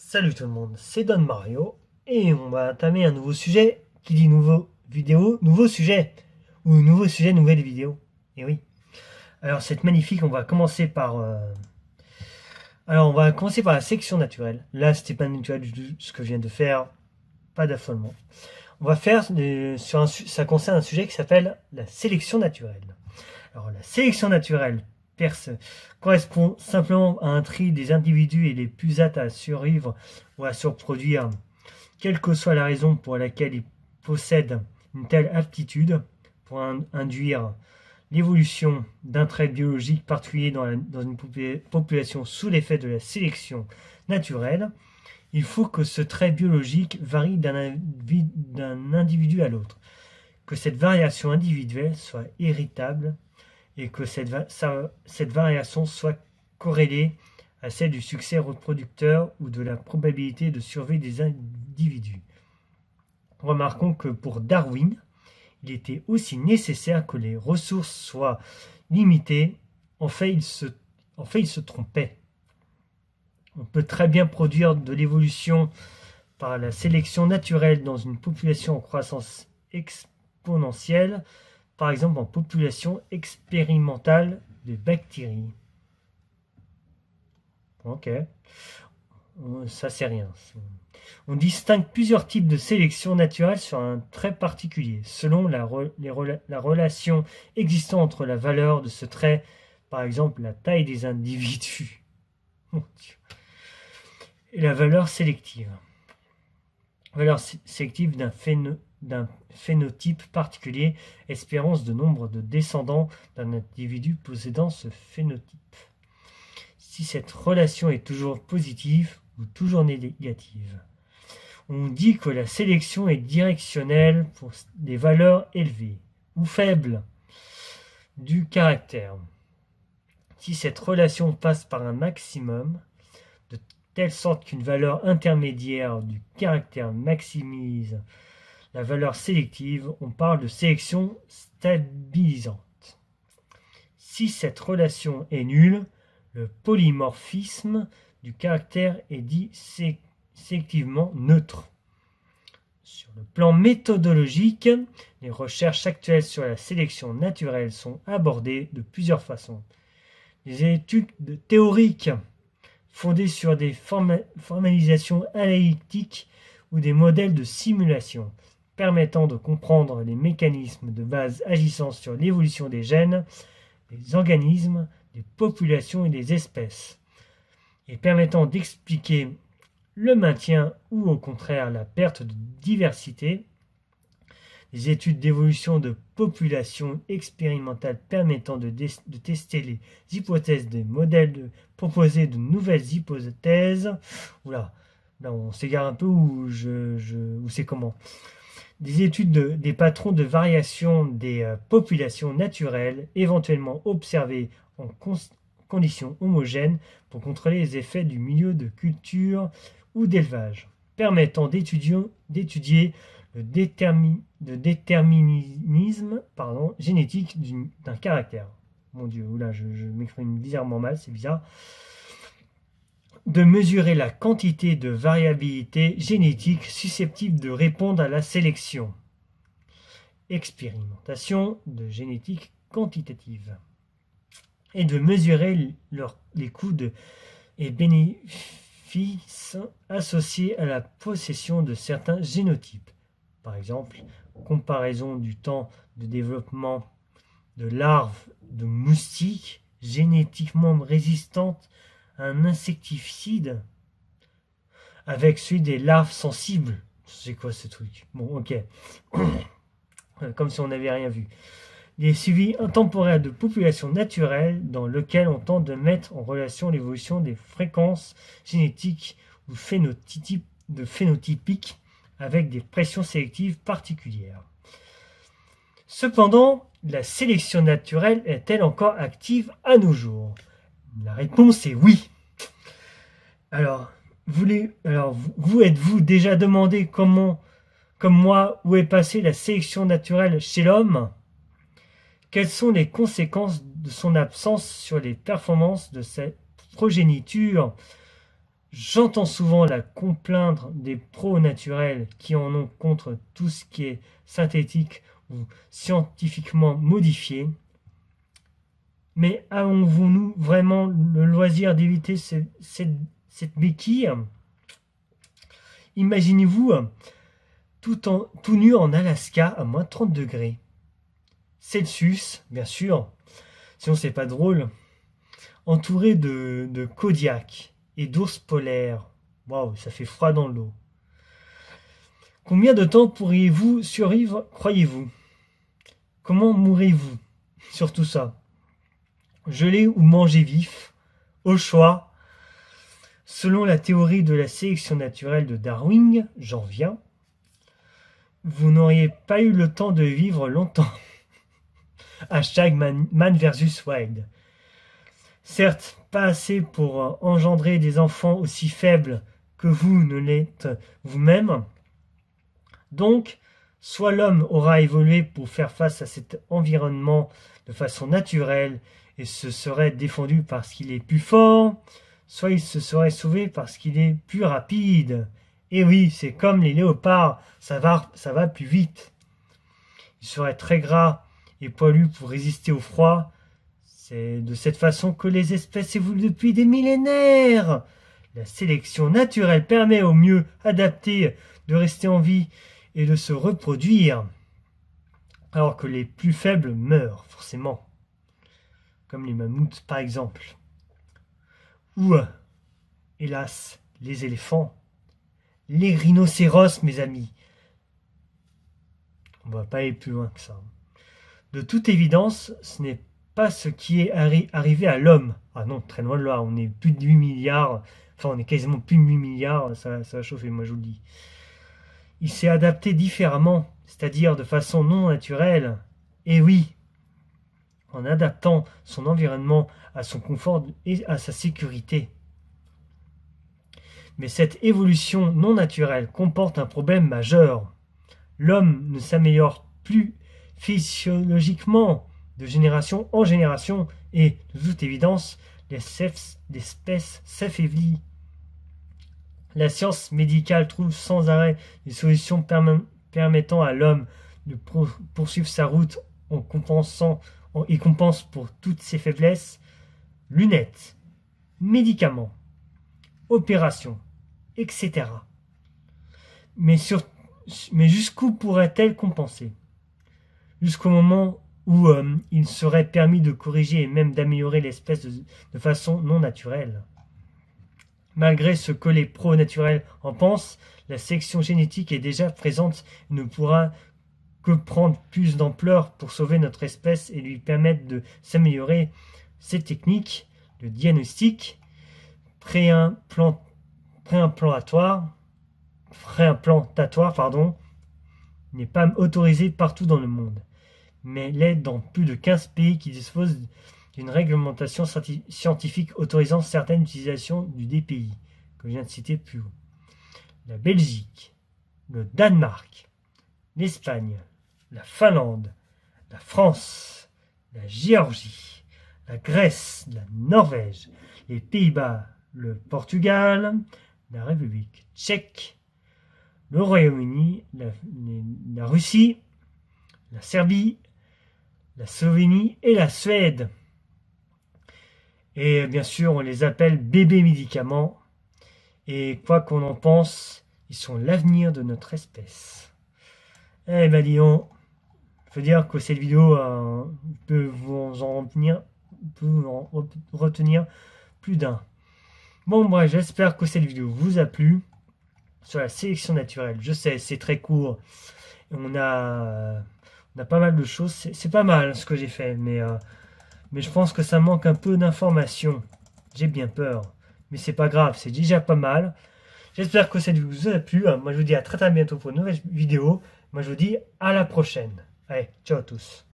Salut tout le monde, c'est Don Mario et on va entamer un nouveau sujet. Qui dit nouveau vidéo, nouveau sujet. Ou nouveau sujet, nouvelle vidéo. Et oui. Alors c'est magnifique, on va commencer par... la sélection naturelle. Là c'était pas naturel du tout ce que je viens de faire. Pas d'affolement. On va faire ça concerne un sujet qui s'appelle la sélection naturelle. Alors la sélection naturelle correspond simplement à un tri des individus et les plus aptes à survivre ou à se reproduire, quelle que soit la raison pour laquelle ils possèdent une telle aptitude pour induire l'évolution d'un trait biologique particulier dans une population sous l'effet de la sélection naturelle. Il faut que ce trait biologique varie d'un individu à l'autre, que cette variation individuelle soit héritable et que cette variation soit corrélée à celle du succès reproducteur ou de la probabilité de survie des individus. Remarquons que pour Darwin, il était aussi nécessaire que les ressources soient limitées. En fait, il se trompait. On peut très bien produire de l'évolution par la sélection naturelle dans une population en croissance exponentielle, par exemple en population expérimentale de bactéries. Ok, ça c'est rien. On distingue plusieurs types de sélection naturelle sur un trait particulier, selon la relation existant entre la valeur de ce trait, par exemple la taille des individus, et la valeur sélective. Valeur sélective d'un phénotype particulier, espérance de nombre de descendants d'un individu possédant ce phénotype. Si cette relation est toujours positive ou toujours négative. On dit que la sélection est directionnelle pour des valeurs élevées ou faibles du caractère. Si cette relation passe par un maximum, de telle sorte qu'une valeur intermédiaire du caractère maximise la valeur sélective, on parle de sélection stabilisante. Si cette relation est nulle, le polymorphisme du caractère est dit sélectivement neutre. Sur le plan méthodologique, les recherches actuelles sur la sélection naturelle sont abordées de plusieurs façons. Des études théoriques fondées sur des formalisations analytiques ou des modèles de simulation permettant de comprendre les mécanismes de base agissant sur l'évolution des gènes, des organismes, des populations et des espèces, et permettant d'expliquer le maintien ou au contraire la perte de diversité, des études d'évolution de populations expérimentales permettant de tester les hypothèses des modèles, de proposer de nouvelles hypothèses. Oula, là on s'égare un peu ou c'est comment. Des études des patrons de variation des populations naturelles, éventuellement observées en conditions homogènes pour contrôler les effets du milieu de culture ou d'élevage, permettant d'étudier le déterminisme génétique d'un caractère. Mon Dieu, oula, je m'exprime bizarrement mal, c'est bizarre. De mesurer la quantité de variabilité génétique susceptible de répondre à la sélection. Expérimentation de génétique quantitative. Et de mesurer les coûts et bénéfices associés à la possession de certains génotypes. Par exemple, comparaison du temps de développement de larves de moustiques génétiquement résistantes à un insecticide avec celui des larves sensibles. C'est quoi ce truc? Bon, ok. Comme si on n'avait rien vu. Les suivis intemporels de populations naturelles dans lesquels on tente de mettre en relation l'évolution des fréquences génétiques ou phénotypiques avec des pressions sélectives particulières. Cependant, la sélection naturelle est-elle encore active à nos jours? La réponse est oui. Alors, vous êtes-vous déjà demandé comment, comme moi, où est passée la sélection naturelle chez l'homme? Quelles sont les conséquences de son absence sur les performances de sa progéniture J'entends souvent la complaindre des pros naturels qui en ont contre tout ce qui est synthétique ou scientifiquement modifié. Mais avons-nous vraiment le loisir d'éviter cette béquille? Imaginez-vous tout nu en Alaska à moins 30 degrés. Celsius, bien sûr, sinon c'est pas drôle, entouré de Kodiak et d'ours polaires. Waouh, ça fait froid dans l'eau. Combien de temps pourriez-vous survivre, croyez-vous? Comment mourrez-vous? Surtout ça. Gelé ou mangé vif? Au choix. Selon la théorie de la sélection naturelle de Darwin, j'en viens, vous n'auriez pas eu le temps de vivre longtemps. Hashtag man versus wild. Certes, pas assez pour engendrer des enfants aussi faibles que vous ne l'êtes vous-même. Donc, soit l'homme aura évolué pour faire face à cet environnement de façon naturelle et se serait défendu parce qu'il est plus fort, soit il se serait sauvé parce qu'il est plus rapide. Et oui, c'est comme les léopards, ça va plus vite. Il serait très gras et poilu pour résister au froid. C'est de cette façon que les espèces évoluent depuis des millénaires. La sélection naturelle permet au mieux adapté de rester en vie et de se reproduire, alors que les plus faibles meurent, forcément, comme les mammouths par exemple. Ou, hélas, les éléphants, les rhinocéros, mes amis. On va pas aller plus loin que ça. De toute évidence, ce n'est pas ce qui est arrivé à l'homme. Ah non, très loin de là, on est plus de 8 milliards, enfin on est quasiment plus de 8 milliards, ça va chauffer, moi je vous le dis. Il s'est adapté différemment, c'est-à-dire de façon non naturelle. Et oui, en adaptant son environnement à son confort et à sa sécurité. Mais cette évolution non naturelle comporte un problème majeur. L'homme ne s'améliore plus physiologiquement de génération en génération et, de toute évidence, l'espèce s'affaiblit. La science médicale trouve sans arrêt des solutions permettant à l'homme de poursuivre sa route en compensant et compense pour toutes ses faiblesses. Lunettes, médicaments, opérations, etc. Mais jusqu'où pourrait-elle compenser? Jusqu'au moment où il serait permis de corriger et même d'améliorer l'espèce de façon non naturelle. Malgré ce que les pros naturels en pensent, la sélection génétique est déjà présente et ne pourra que prendre plus d'ampleur pour sauver notre espèce et lui permettre de s'améliorer. Ces techniques, le diagnostic préimplantatoire, n'est pas autorisé partout dans le monde, mais l'est dans plus de 15 pays qui disposent d'une réglementation scientifique autorisant certaines utilisations du DPI, que je viens de citer plus haut. La Belgique, le Danemark, l'Espagne, la Finlande, la France, la Géorgie, la Grèce, la Norvège, les Pays-Bas, le Portugal, la République tchèque, le Royaume-Uni, la Russie, la Serbie, la Slovénie et la Suède. Et bien sûr, on les appelle bébés médicaments. Et quoi qu'on en pense, ils sont l'avenir de notre espèce. Eh ben dis donc, faut dire que cette vidéo peut vous en retenir plus d'un. Bon bref, j'espère que cette vidéo vous a plu sur la sélection naturelle. Je sais, c'est très court. On a pas mal de choses. C'est pas mal ce que j'ai fait, mais je pense que ça manque un peu d'informations. J'ai bien peur. Mais c'est pas grave, c'est déjà pas mal. J'espère que cette vidéo vous a plu. Moi, je vous dis à très bientôt pour une nouvelle vidéo. Moi, je vous dis à la prochaine. Allez, ciao à tous.